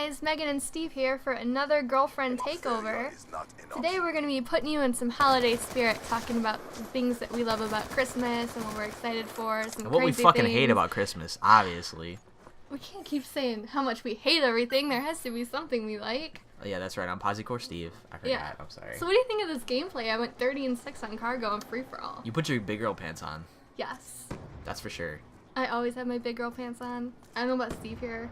guys, Megan and Steve here for another Girlfriend Takeover. Today we're going to be putting you in some holiday spirit, talking about the things that we love about Christmas and what we're excited for, some and what we crazy fucking things. hate about Christmas, obviously. We can't keep saying how much we hate everything. There has to be something we like. Oh, yeah, that's right. I'm Posicore Steve. I forgot. Yeah. I'm sorry. So what do you think of this gameplay? I went 30-6 on cargo and free-for-all. You put your big girl pants on. Yes. That's for sure. I always have my big girl pants on. I don't know about Steve here.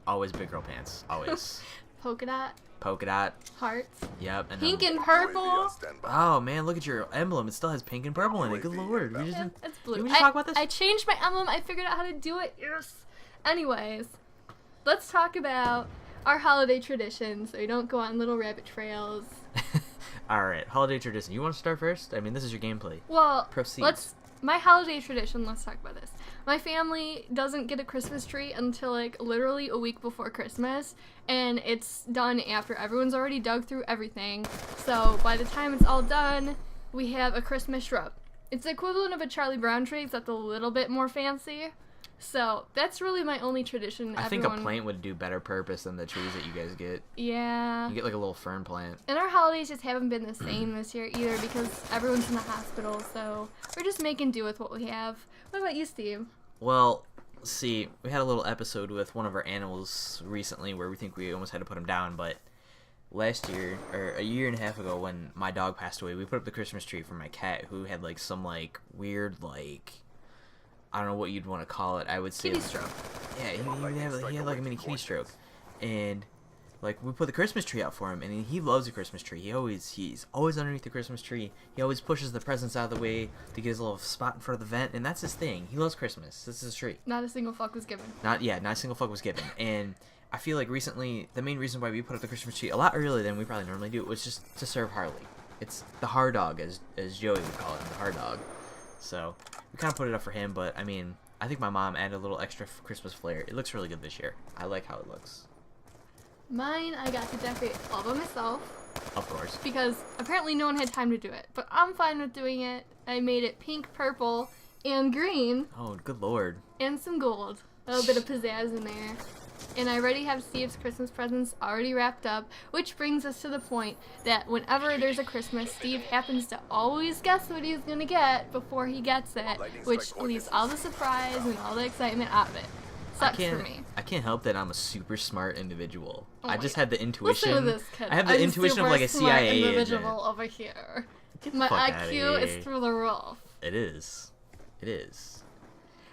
Always big girl pants. Always. Polka dot. Polka dot. Hearts. Yep. And Pink then, and purple. oh, man, look at your emblem. It still has pink and purple in it. Good lord. We just, Yeah, it's blue. Did we just talk about this? I changed my emblem. I figured out how to do it. Yes. Anyways, let's talk about our holiday traditions so we don't go on little rabbit trails. Alright, holiday tradition. You want to start first? I mean, this is your gameplay. Well, Proceed. my holiday tradition, let's talk about this. My family doesn't get a Christmas tree until like literally a week before Christmas, and it's done after everyone's already dug through everything. So by the time it's all done, we have a Christmas shrub. It's the equivalent of a Charlie Brown tree, except a little bit more fancy. So that's really my only tradition. I think a plant would do better purpose than the trees that you guys get. Yeah. You get like a little fern plant. And our holidays just haven't been the same this year either because everyone's in the hospital, so we're just making do with what we have. What about you, Steve? Well, see, we had a little episode with one of our animals recently where we think we almost had to put him down, but last year, or a year and a half ago when my dog passed away, we put up the Christmas tree for my cat who had like some like weird like, I don't know what you'd want to call it. I would say Kitty stroke. Yeah, he had like a mini kitty stroke, and like we put the Christmas tree out for him, and he loves the Christmas tree. He's always underneath the Christmas tree. He always pushes the presents out of the way to get his little spot in front of the vent, and that's his thing. He loves Christmas. This is his tree. Not a single fuck was given. Not a single fuck was given, and I feel like recently the main reason why we put up the Christmas tree a lot earlier than we probably normally do was just to serve Harley. It's the hard dog, as Joey would call it, the hard dog. So we kind of put it up for him, but I mean, I think my mom added a little extra Christmas flair. It looks really good this year. I like how it looks. Mine, I got to decorate all by myself. Of course. Because apparently no one had time to do it. But I'm fine with doing it. I made it pink, purple, and green. Oh, good lord. And some gold. A little bit of pizzazz in there. And I already have Steve's Christmas presents already wrapped up, which brings us to the point that whenever there's a Christmas, Steve happens to always guess what he's going to get before he gets it, which leaves all the surprise and all the excitement out of it. Sucks for me. I can't help that I'm a super smart individual. Oh I just had the intuition. Listen to this kid. I have the intuition of like a CIA agent. Individual over here. My IQ is through the roof. It is. It is.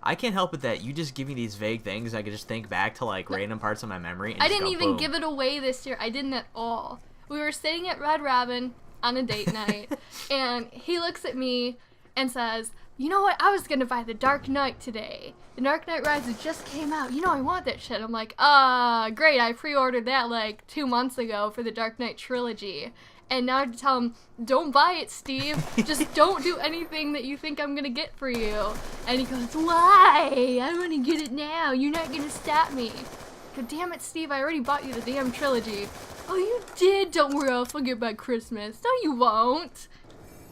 I can't help it that you just give me these vague things. I could just think back to like random parts of my memory. And I just didn't go, even boom. give it away this year. I didn't at all. We were sitting at Red Robin on a date night, and he looks at me and says, "You know what? I was gonna buy The Dark Knight today. The Dark Knight Rises just came out. You know I want that shit." I'm like, great. I pre-ordered that like 2 months ago for the Dark Knight trilogy. And now to tell him, don't buy it, Steve. Just don't do anything that you think I'm going to get for you. And he goes, why? I want to get it now. You're not going to stop me. I go, damn it, Steve. I already bought you the damn trilogy. Oh, you did? Don't worry. I'll forget by Christmas. No, you won't.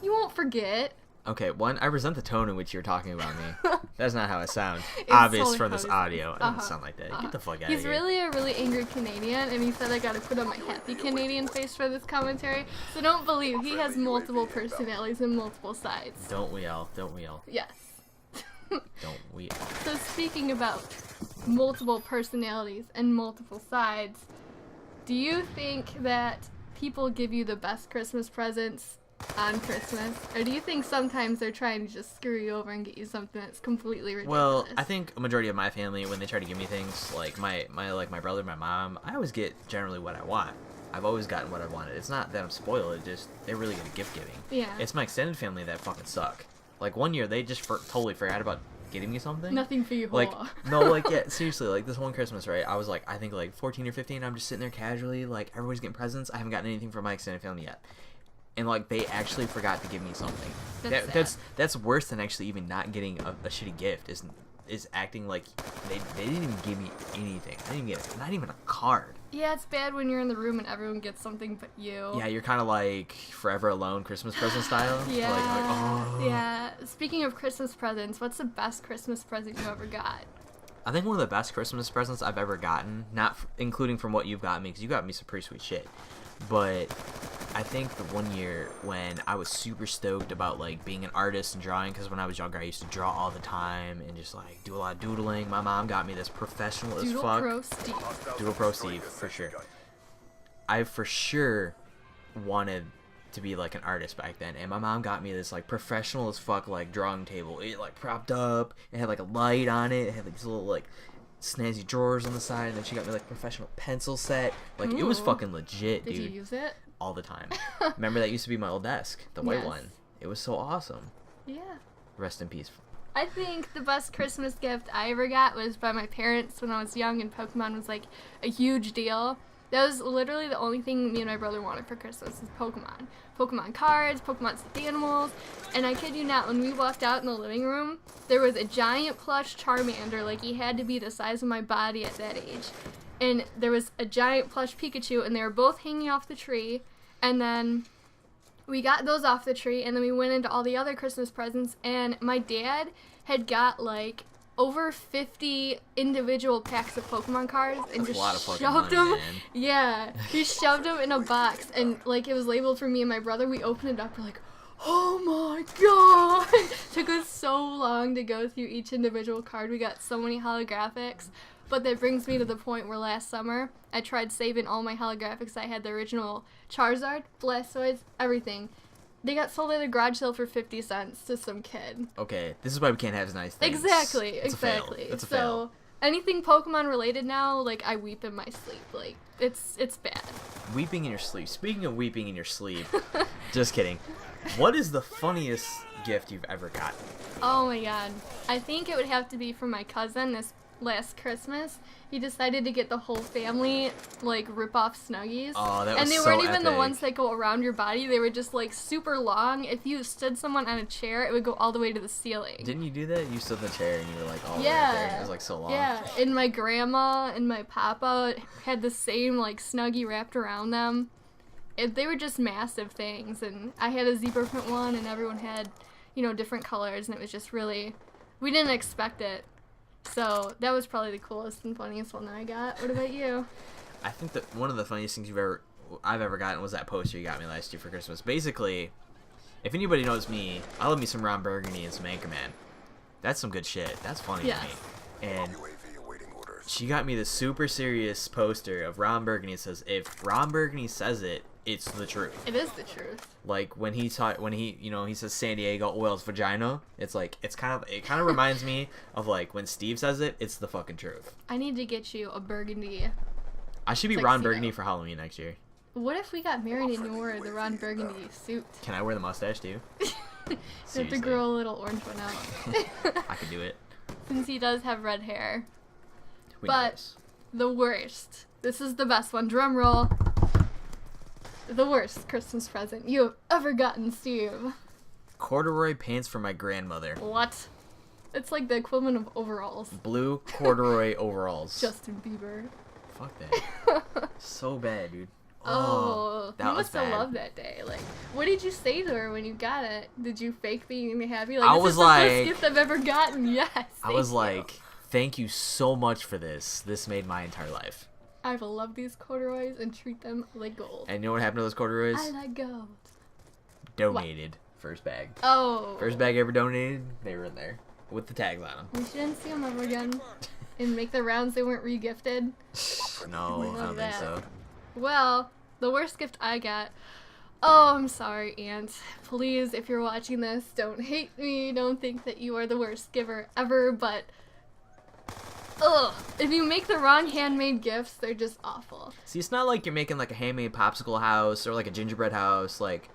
You won't forget. Okay, one, I resent the tone in which you're talking about me. That's not how I sound. It's Obvious totally from this how he audio. It doesn't sound like that. Get the fuck out of here. He's really a really angry Canadian, and he said I gotta put on my happy Canadian face for this commentary. So don't believe he has multiple personalities and multiple sides. Don't we all? Don't we all? Yes. Don't we all? So speaking about multiple personalities and multiple sides, do you think that people give you the best Christmas presents on Christmas, or do you think sometimes they're trying to just screw you over and get you something that's completely ridiculous? Well, I think a majority of my family, when they try to give me things, like my brother, my mom, I always get generally what I want. I've always gotten what I wanted. It's not that I'm spoiled, it's just they're really good at gift giving. Yeah. It's my extended family that fucking suck. Like one year they just totally forgot about getting me something. Nothing for you, like Hoa. no, like yeah, seriously, like this one Christmas, right? I was like, I think like 14 or 15. I'm just sitting there casually, like everybody's getting presents. I haven't gotten anything from my extended family yet. And like they actually forgot to give me something. That's worse than actually even not getting a shitty gift. Is acting like they didn't even give me anything. I didn't even get not even a card. Yeah, it's bad when you're in the room and everyone gets something but you. Yeah, you're kind of like Forever Alone Christmas present style. Yeah. Like, oh. Yeah. Speaking of Christmas presents, what's the best Christmas present you ever got? I think one of the best Christmas presents I've ever gotten, not including from what you've got me, because you got me some pretty sweet shit, but I think the one year when I was super stoked about like being an artist and drawing, because when I was younger I used to draw all the time and just like do a lot of doodling. My mom got me this professional as fuck Doodle Pro Steve, for sure. I for sure wanted to be like an artist back then, and my mom got me this like professional as fuck like drawing table. It like propped up, it had like a light on it, it had like these little like snazzy drawers on the side, and then she got me like professional pencil set. Like It was fucking legit, dude. Did you use it? All the time. Remember that used to be my old desk, the white one. It was so awesome. Yeah. Rest in peace. I think the best Christmas gift I ever got was by my parents when I was young, and Pokemon was like a huge deal. That was literally the only thing me and my brother wanted for Christmas is Pokemon. Pokemon cards, Pokemon stuffed animals, and I kid you not, when we walked out in the living room, there was a giant plush Charmander, like he had to be the size of my body at that age. And there was a giant plush Pikachu, and they were both hanging off the tree, and then we got those off the tree, and then we went into all the other Christmas presents, and my dad had got like over 50 individual packs of Pokemon cards and That's just shoved them. Man. Yeah, he shoved them in a box, and like it was labeled for me and my brother. We opened it up, we're like, oh my god! Took us so long to go through each individual card. We got so many holographics. But that brings me to the point where last summer I tried saving all my holographics. I had the original Charizard, Blastoise, everything. They got sold at a garage sale for 50 cents to some kid. Okay, this is why we can't have nice things. Exactly. It's exactly. It's a so fail. Anything Pokemon related now, like I weep in my sleep. Like it's bad. Weeping in your sleep. Speaking of weeping in your sleep, just kidding. What is the funniest gift you've ever gotten? Oh my god. I think it would have to be from my cousin this last Christmas. He decided to get the whole family like rip-off Snuggies. Oh, that was and they so weren't even the epic. ones that go around your body. They were just like super long. If you stood someone on a chair, it would go all the way to the ceiling. Didn't you do that? You stood in the chair and you were like all the way Yeah. up there. It was like so long. Yeah, and my grandma and my papa had the same like Snuggie wrapped around them. They were just massive things, and I had a zebra print one, and everyone had, you know, different colors, and it was just really, we didn't expect it. So that was probably the coolest and funniest one that I got. What about you? I think that one of the funniest things I've ever gotten was that poster you got me last year for Christmas. Basically, if anybody knows me, I love me some Ron Burgundy and some Anchorman. That's some good shit. That's funny to me. And she got me this super serious poster of Ron Burgundy. It says, if Ron Burgundy says it, it's the truth. It is the truth. Like when he says San Diego oils vagina, it kind of reminds me of like when Steve says it, it's the fucking truth. I need to get you a burgundy. I should be Ron Burgundy for Halloween next year. What if we got married and you wore the Ron Burgundy suit? Can I wear the mustache too? You have to grow a little orange one out. I could do it. Since he does have red hair. Who But knows? the worst. This is the best one. Drum roll. The worst Christmas present you have ever gotten, Steve. Corduroy pants for my grandmother. What? It's like the equivalent of overalls. Blue corduroy overalls. Justin Bieber. Fuck that. So bad, dude. Oh, that you was must have bad. loved that day. Like, what did you say to her when you got it? Did you fake being happy? Like, I this was is the like- best gift I've ever gotten. Yes. I was thank you. like, thank you so much for this. This made my entire life. I will love these corduroys and treat them like gold. And you know what happened to those corduroys? I like gold. Donated. First bag. Oh. First bag ever donated, they were in there. With the tags on them. We shouldn't see them ever again. And make the rounds they weren't regifted. No, I don't think so. Well, the worst gift I got. Oh, I'm sorry, Aunt. Please, if you're watching this, don't hate me. Don't think that you are the worst giver ever, but ugh, if you make the wrong handmade gifts, they're just awful. See, it's not like you're making like a handmade popsicle house or like a gingerbread house. Like,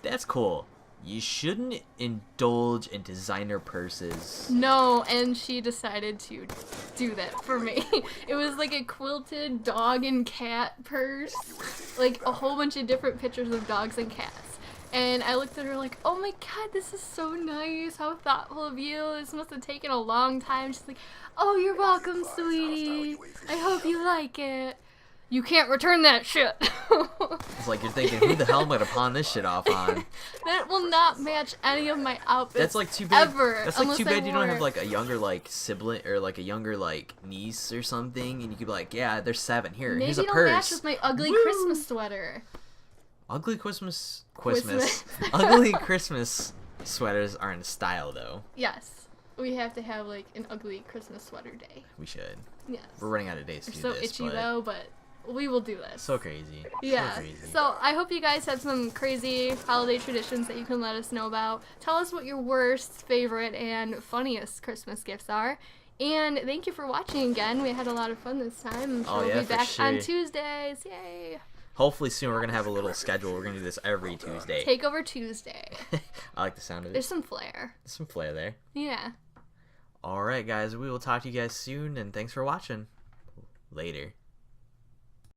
that's cool. You shouldn't indulge in designer purses. No, and she decided to do that for me. It was like a quilted dog and cat purse. Like a whole bunch of different pictures of dogs and cats. And I looked at her like, oh my god, this is so nice. How thoughtful of you. This must have taken a long time. She's like, oh, you're welcome, sweetie. I hope you like it. You can't return that shit. It's like you're thinking, who the hell am I gonna pawn this shit off on? That will not match any of my outfits. That's like too bad. Ever, that's like too bad you don't have like a younger like sibling or like a younger like niece or something, and you could be like, yeah, there's 7 here. Maybe Here's a it'll purse. match with my ugly Christmas sweater. Ugly Christmas. Ugly Christmas sweaters are in style though. Yes, we have to have like an ugly Christmas sweater day. We should. Yes. We're running out of days to We're do so this. itchy though, but we will do this. So crazy. Yeah. So crazy. So I hope you guys have some crazy holiday traditions that you can let us know about. Tell us what your worst, favorite, and funniest Christmas gifts are. And thank you for watching again. We had a lot of fun this time. I'm sure we'll be back on Tuesdays. Yay. Hopefully soon we're going to have a little schedule. We're going to do this every Tuesday. Takeover Tuesday. I like the sound of it. There's some flair. There's some flair there. Yeah. Alright guys, we will talk to you guys soon, and thanks for watching. Later.